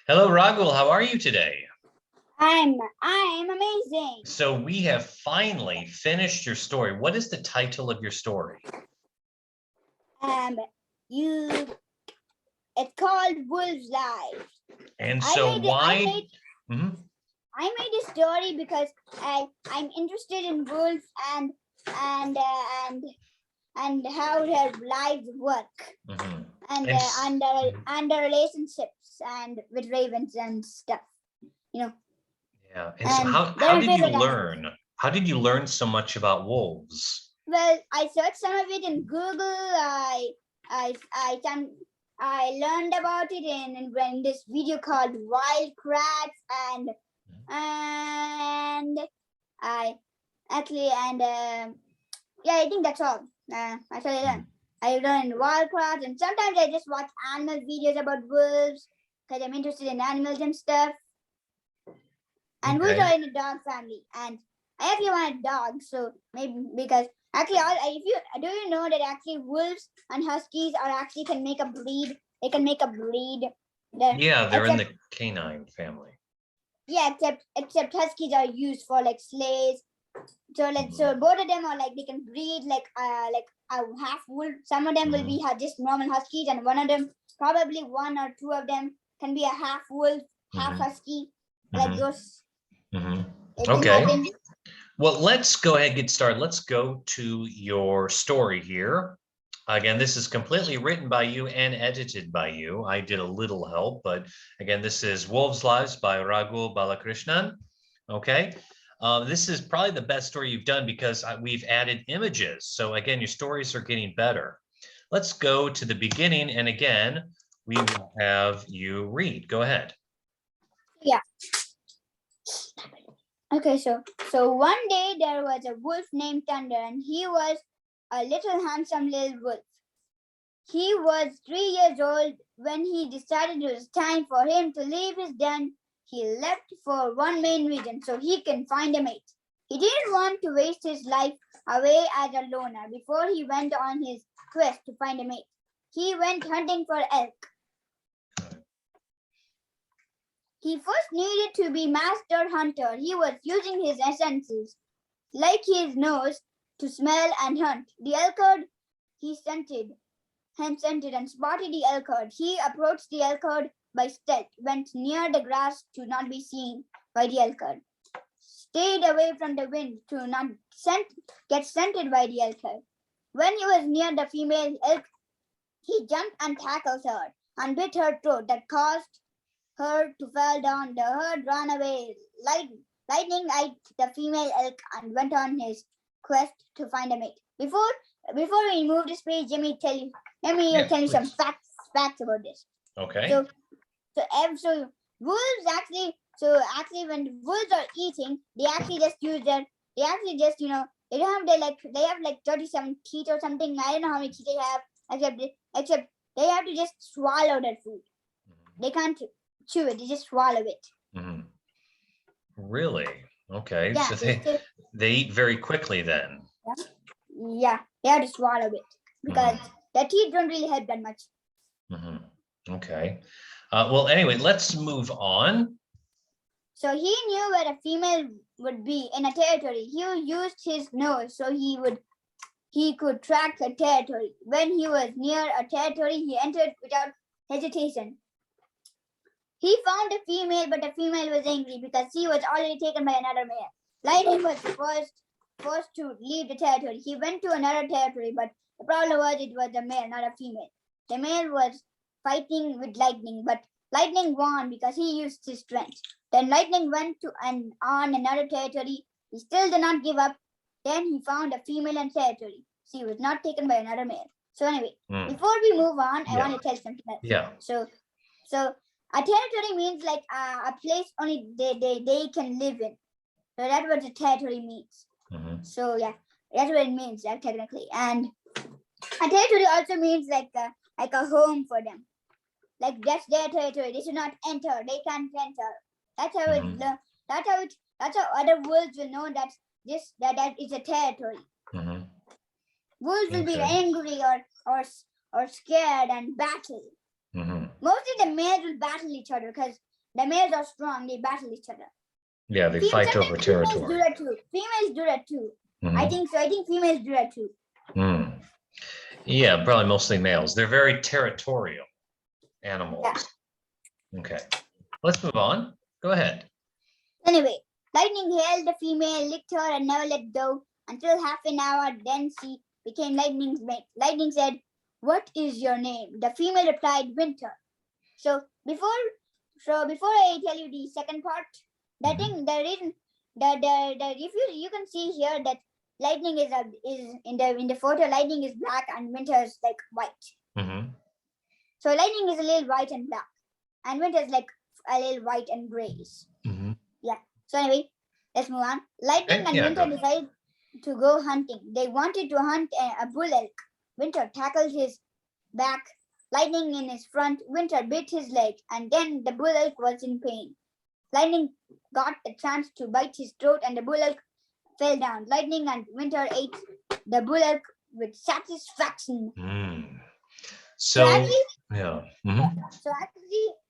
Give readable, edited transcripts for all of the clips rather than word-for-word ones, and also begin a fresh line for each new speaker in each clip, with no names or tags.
Hello, Ragul. How are you today?
I'm amazing.
So we have finally finished your story. What is the title of your story?
Um, you. It's called Wolf's Life.
And so why?
I made a story because I'm interested in wolves and how their lives work and the relationships and with ravens and stuff.
Yeah. And so how did you learn? How did you learn so much about wolves?
Well, I searched some of it in Google. I learned about it in this video called Wild Cracks and I actually I think that's all. That's all I learned. I learned Wild Cracks and sometimes I just watch animal videos about wolves because I'm interested in animals and stuff. And wolves are in a dog family, and I actually want a dog, so maybe because actually, do you know that actually wolves and huskies can make a breed. They can make a breed.
They're in the canine family.
Yeah, except huskies are used for like sleighs. So so both of them are like they can breed like a half wolf. Some of them will be just normal huskies, and one of them probably one or two of them can be a half wolf, half husky, like those.
Okay. Well, let's go ahead and get started. Let's go to your story here. Again, this is completely written by you and edited by you. I did a little help, but again, this is Wolves' Lives by Ragul Balakrishnan. Okay. This is probably the best story you've done because we've added images. So again, your stories are getting better. Let's go to the beginning. And again, we will have you read. Go ahead.
Yeah. Okay, so one day there was a wolf named Thunder, and he was a little handsome little wolf. He was 3 years old when he decided it was time for him to leave his den. He left for one main reason, so he can find a mate. He didn't want to waste his life away as a loner. Before he went on his quest to find a mate, he went hunting for elk. He first needed to be master hunter. He was using his senses, like his nose, to smell and hunt. The elk herd he scented and spotted the elk herd. He approached the elk herd by stealth, went near the grass to not be seen by the elk herd, stayed away from the wind to not get scented by the elk herd. When he was near the female elk, he jumped and tackled her and bit her throat. That caused her to fall down. The herd ran away. Lightning eyed the female elk and went on his quest to find a mate. Before we move this page, let me tell you some facts about this.
Okay.
So wolves actually when wolves are eating, they actually just they don't have they have like 37 teeth or something. I don't know how many teeth they have, except they have to just swallow their food. They can't chew it, they just swallow it.
Really? Okay.
Yeah,
so they eat very quickly then.
Yeah, they have to swallow it because their teeth don't really help that much.
Okay. Well, anyway, let's move on.
So he knew where a female would be in a territory. He used his nose so he could track a territory. When he was near a territory, he entered without hesitation. He found a female, but the female was angry because she was already taken by another male. Lightning was forced to leave the territory. He went to another territory, but the problem was it was a male, not a female. The male was fighting with Lightning, but Lightning won because he used his strength. Then Lightning went on another territory. He still did not give up. Then he found a female in territory. She was not taken by another male. So anyway, before we move on, I want to tell something else.
Yeah.
So a territory means like a place only they can live in. So that's what the territory means. So yeah, that's what it means technically. And a territory also means like a home for them. Like that's their territory. They should not enter. They can't enter. That's how other wolves will know that is a territory. Wolves will be angry or scared and battle. Mostly the males will battle each other because the males are strong. They battle each other.
Yeah, they fight over territory.
Do that too. Females do that too. I think so. I think females do that too.
Yeah, probably mostly males. They're very territorial animals. Yeah. Okay, let's move on. Go ahead.
Anyway, Lightning hailed the female, licked her, and never let go until half an hour. Then she became Lightning's mate. Lightning said, "What is your name?" The female replied, "Winter." So before I tell you the second part, the thing, the reason, if you can see here that Lightning is in the photo, Lightning is black and Winter is like white. So Lightning is a little white and black, and Winter is like a little white and grayish. Yeah. So anyway, let's move on. Lightning and Winter decided to go hunting. They wanted to hunt a bull elk. Winter tackled his back, Lightning in his front. Winter bit his leg, and then the bull elk was in pain. Lightning got a chance to bite his throat, and the bull elk fell down. Lightning and Winter ate the bull elk with satisfaction.
So yeah.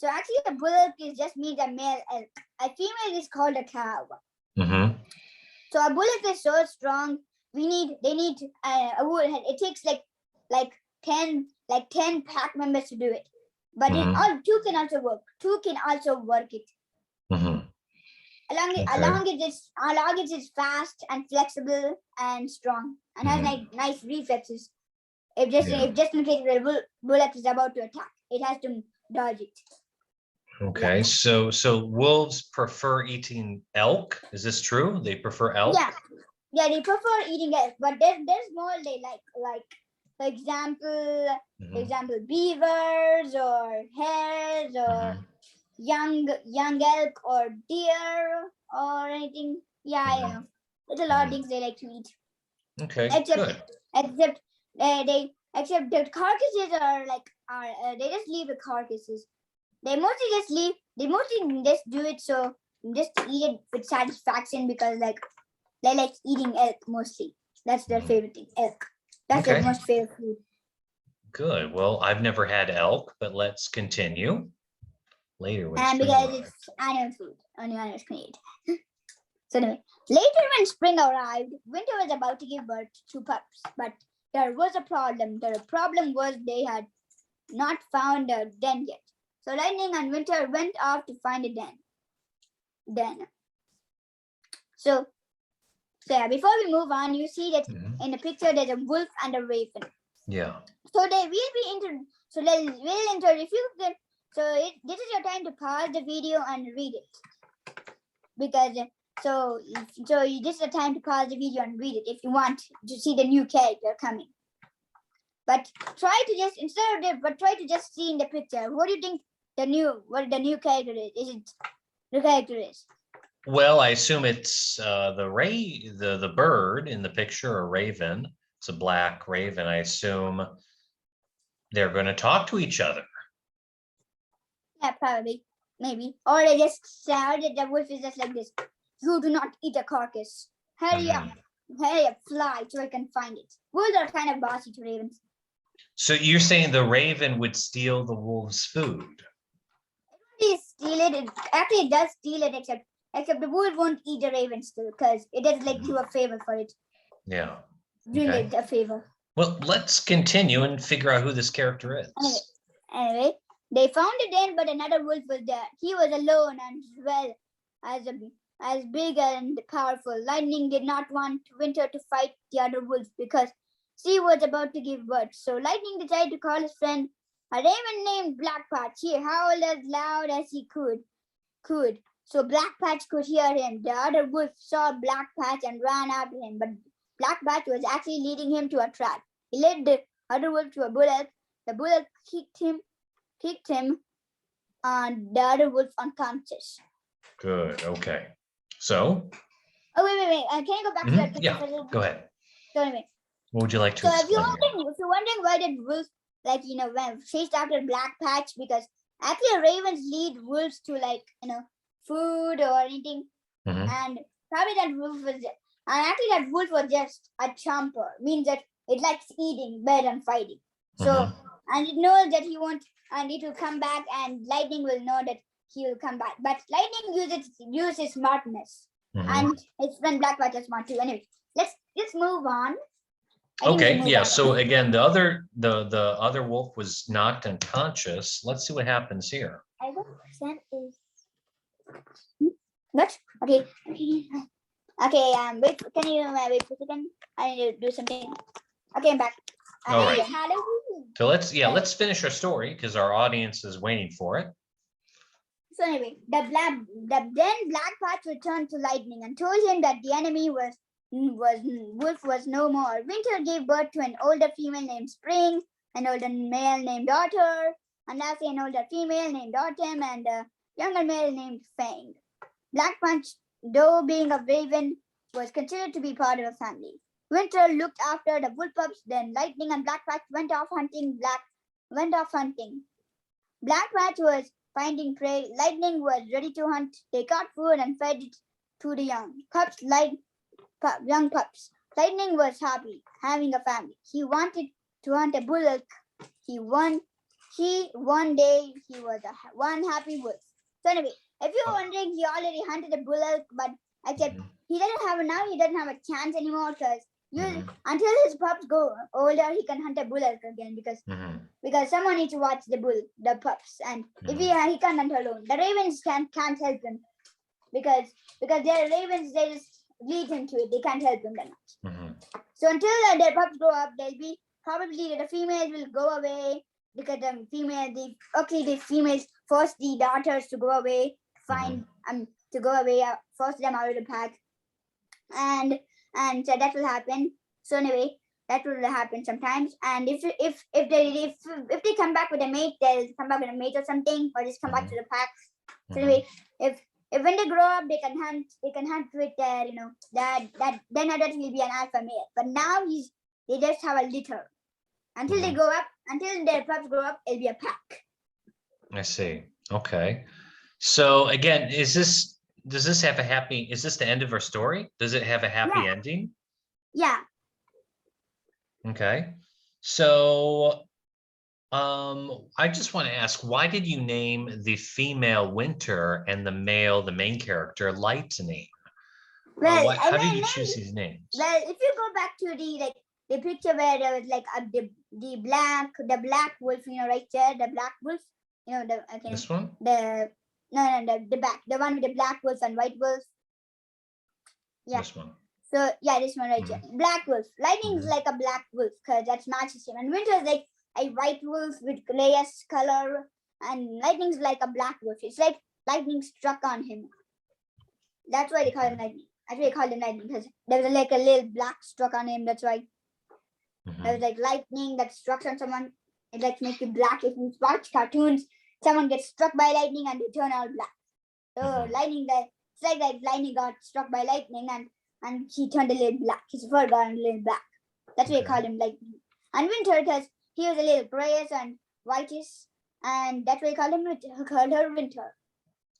So actually, a bull elk is just means a male elk. A female is called a cow. So a bull elk is so strong. They need a wool. It takes like 10 pack members to do it. But two can also work. Two can also work it. Along it is fast and flexible and strong and has nice reflexes. If just in case the bull elk is about to attack, it has to dodge it.
Okay, so wolves prefer eating elk. Is this true? They prefer elk?
Yeah, they prefer eating elk, but there's more they like for example, beavers or hares or young elk or deer or anything. Yeah, I know. There's a lot of things they like to eat.
Okay,
good. Except the carcasses they just leave the carcasses. They mostly just do it so just eat it with satisfaction because they like eating elk mostly. That's their favorite thing, elk. That's their most favorite food.
Good. Well, I've never had elk, but let's continue later.
And because it's animal food, only animals can eat. So anyway, later when spring arrived, Winter was about to give birth to pups, but there was a problem. The problem was they had not found a den yet. So Lightning and Winter went off to find a den. So yeah, before we move on, you see that in the picture there's a wolf and a raven. Yeah. So they will be so we'll enter if you can. So this is your time to pause the video and read it. Because this is the time to pause the video and read it if you want to see the new character coming. But try to just see in the picture. What do you think the new character is? Is it the character is?
Well, I assume it's the bird in the picture, a raven. It's a black raven. I assume they're going to talk to each other.
Yeah, probably, maybe, or they just shouted. The wolf is just like this: "You do not eat a carcass. Hurry up, fly so I can find it." Wolves are kind of bossy to ravens.
So you're saying the raven would steal the wolf's food?
It steal it. It does steal it, except the wolf won't eat the raven still because it does do a favor for it.
Yeah.
Doing it a favor.
Well, let's continue and figure out who this character is.
Anyway, they found a den, but another wolf was there. He was alone and as big and powerful. Lightning did not want Winter to fight the other wolf because she was about to give birth. So Lightning decided to call his friend, a raven named Blackpatch. He howled as loud as he could. So Blackpatch could hear him. The other wolf saw Blackpatch and ran after him, but Blackpatch was actually leading him to a trap. He led the other wolf to a bull elk. The bull elk kicked him, and the other wolf unconscious.
Good. Okay. So.
Oh wait. Can I go back to that picture?
Yeah. Go ahead.
So anyway.
What would you like to explain?
If you're wondering why did wolves when chased after Blackpatch, because actually ravens lead wolves to food or anything, and probably that wolf was just a chomper, means that it likes eating better than fighting. So and it knows that he won't, and it will come back, and Lightning will know that he will come back. But lightning uses smartness, and his friend Black Patch is smart too. Anyway, let's move on.
Okay, yeah. So again, the other wolf was knocked unconscious. Let's see what happens here.
I don't understand is what? Okay. Okay. Wait. Can you wait for a second? I need to do something. Okay, I'm back.
All right.
Halloween.
So let's finish our story because our audience is waiting for it.
So anyway, then Black Patch returned to Lightning and told him that the enemy Wolf was no more. Winter gave birth to an older female named Spring, an older male named Otter, and lastly an older female named Autumn, and a younger male named Fang. Black Patch, though being a raven, was considered to be part of a family. Winter looked after the wool pups, then Lightning and Black Patch went off hunting. Black Patch was finding prey. Lightning was ready to hunt. They caught food and fed it to the young pups. Young pups. Lightning was happy having a family. He wanted to hunt a bull elk. One day he was one happy wolf. So anyway, if you're wondering, he already hunted a bull elk, but except he doesn't have a chance anymore because until his pups go older, he can hunt a bull elk again because someone needs to watch the pups, and if he can't hunt alone. The ravens can't help him because they're ravens. They just lead him to it. They can't help him that much. So until their pups grow up, they'll be probably the females will go away because the females force the daughters to go away, force them out of the pack, and so that will happen. So anyway, that will happen sometimes. And if they come back with a mate, they'll come back with a mate or something, or just come back to the pack. So anyway, if when they grow up, they can hunt with their, then that will be an alpha male. But now they just have a litter. Until they grow up, until their pups grow up, it'll be a pack.
I see. Okay. So again, is this the end of our story? Does it have a happy ending?
Yeah.
Okay. So I just want to ask, why did you name the female Winter and the male, the main character, Lightning?
Well,
how did you choose these names?
Well, if you go back to the picture where there was the black wolf, right there, the black wolf,
This one?
The one with the black wolf and white wolf. Yeah.
This one.
So yeah, this one right here, black wolf. Lightning is like a black wolf because that matches him, and Winter is like a white wolf with grayish color, and Lightning's like a black wolf. It's like lightning struck on him. That's why they call him Lightning. That's why they call him Lightning, because there was like a little black struck on him. That's why there was like lightning that struck on someone. It like makes it black. If you watch cartoons, someone gets struck by lightning and they turn all black. So lightning, it's like lightning got struck by lightning and he turned a little black. His fur got a little black. That's why they called him Lightning. And Winter, because he was a little grayish and whitish, and that's why they called her Winter.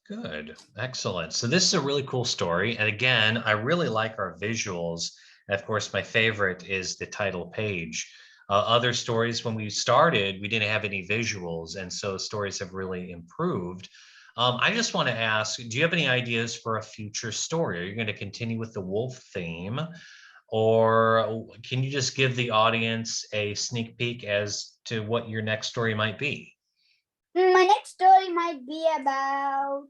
Good, excellent. So this is a really cool story, and again, I really like our visuals. And of course, my favorite is the title page. Other stories, when we started, we didn't have any visuals, and so stories have really improved. I just want to ask, do you have any ideas for a future story? Are you going to continue with the wolf theme, or can you just give the audience a sneak peek as to what your next story might be?
My next story might be about,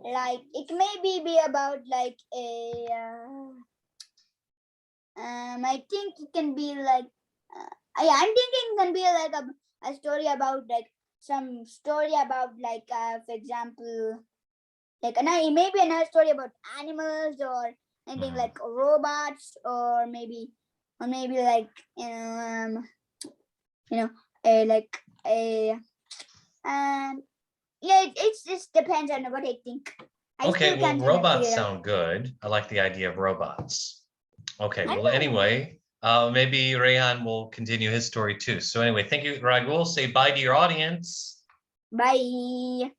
it may be about I think it can be I'm thinking it can be a story about some story about for example, maybe another story about animals or anything like robots, or maybe it just depends on what I think.
Okay, well, robots sound good. I like the idea of robots. Okay, well, anyway, maybe Rehan will continue his story too. So anyway, thank you, Ragul. Say bye to your audience.
Bye.